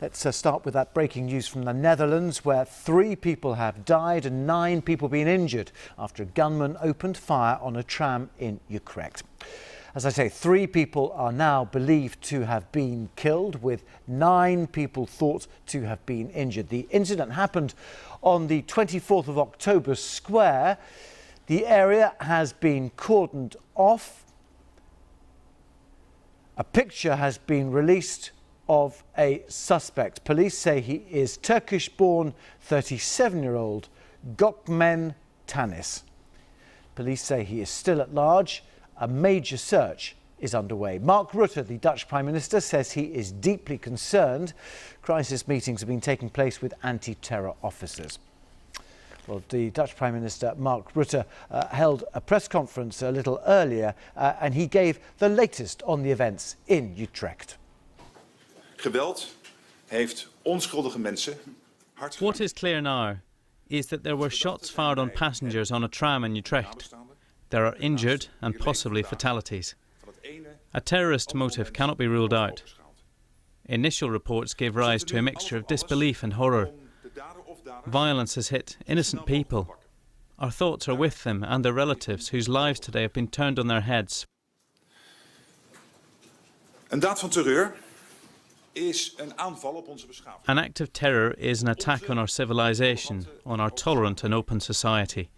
Let's start with that breaking news from the Netherlands, where 3 people have died and 9 people been injured after a gunman opened fire on a tram in Utrecht. As I say, 3 people are now believed to have been killed, with 9 people thought to have been injured. The incident happened on the 24th of October Square. The area has been cordoned off. A picture has been released of a suspect. Police say he is Turkish-born 37-year-old Gokmen Tanis. Police say he is still at large. A major search is underway. Mark Rutte, the Dutch Prime Minister, says he is deeply concerned. Crisis meetings have been taking place with anti-terror officers. Well, the Dutch Prime Minister, Mark Rutte, held a press conference a little earlier and he gave the latest on the events in Utrecht. Geweld heeft onschuldige mensen hard. What is clear now is that there were shots fired on passengers on a tram in Utrecht. There are injured and possibly fatalities. A terrorist motive cannot be ruled out. Initial reports gave rise to a mixture of disbelief and horror. Violence has hit innocent people. Our thoughts are with them and their relatives whose lives today have been turned on their heads. Een daad van terreur is een aanval op onze beschaving. An act of terror is an attack on our civilization, on our tolerant and open society.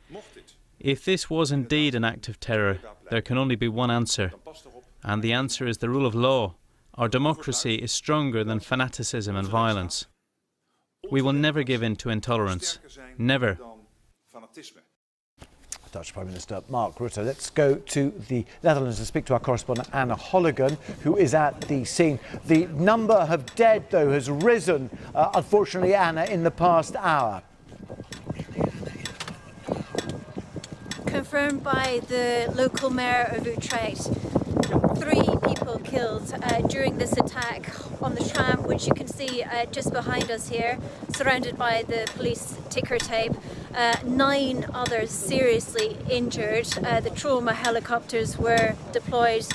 If this was indeed an act of terror, there can only be one answer, and the answer is the rule of law. Our democracy is stronger than fanaticism and violence. We will never give in to intolerance. Never. Dutch Prime Minister Mark Rutte. Let's go to the Netherlands and speak to our correspondent Anna Holligan, who is at the scene. The number of dead, though, has risen, unfortunately, Anna, in the past hour. Confirmed by the local mayor of Utrecht. 3 people killed during this attack on the tram, which you can see just behind us here, surrounded by the police ticker tape. 9 others seriously injured. The trauma helicopters were deployed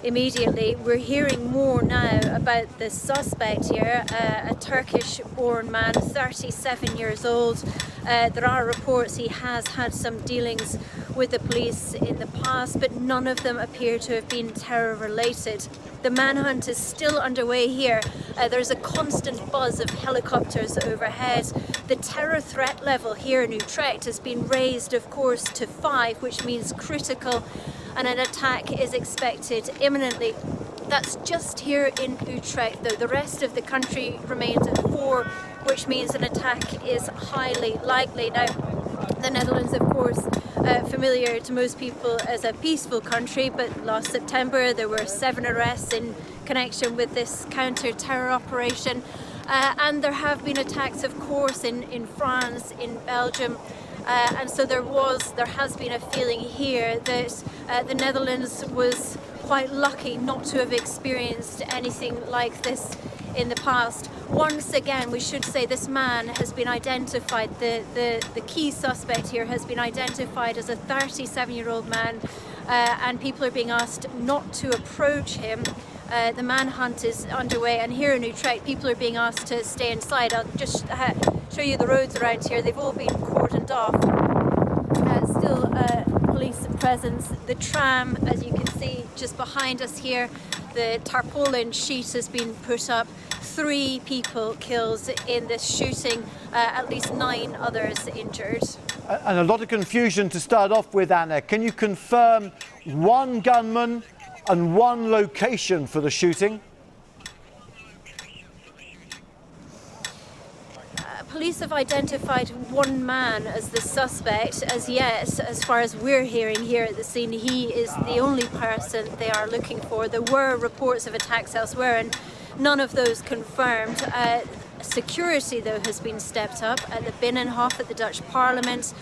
immediately. We're hearing more now about the suspect here, a Turkish-born man, 37 years old. There are reports he has had some dealings with the police in the past, but none of them appear to have been terror-related. The manhunt is still underway here. There's a constant buzz of helicopters overhead. The terror threat level here in Utrecht has been raised, of course, to 5, which means critical, and an attack is expected imminently. That's just here in Utrecht, though. The rest of the country remains at 4, which means an attack is highly likely. Now, the Netherlands, of course, familiar to most people as a peaceful country, but last September there were 7 arrests in connection with this counter-terror operation. And there have been attacks, of course, in France, in Belgium. And so there has been a feeling here that the Netherlands was quite lucky not to have experienced anything like this in the past. Once again, we should say this man has been identified, the key suspect here has been identified as a 37-year-old man, and people are being asked not to approach him. The manhunt is underway, and here in Utrecht people are being asked to stay inside. I'll just show you the roads around here. They've all been cordoned off. Still police presence. The tram, as you can see just behind us here, the tarpaulin sheet has been put up. 3 people killed in this shooting, at least 9 others injured. And a lot of confusion to start off with, Anna. Can you confirm 1 gunman and 1 location for the shooting? Police have identified 1 man as the suspect. As yet, as far as we're hearing here at the scene, he is the only person they are looking for. There were reports of attacks elsewhere and none of those confirmed. Security, though, has been stepped up at the Binnenhof, at the Dutch Parliament,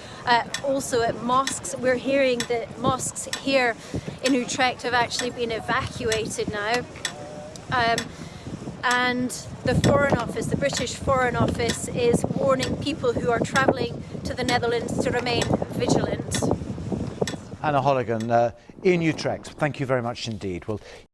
also at mosques. We're hearing that mosques here in Utrecht have actually been evacuated now. And the Foreign Office, the British Foreign Office, is warning people who are travelling to the Netherlands to remain vigilant. Anna Holligan in Utrecht. Thank you very much indeed. Well,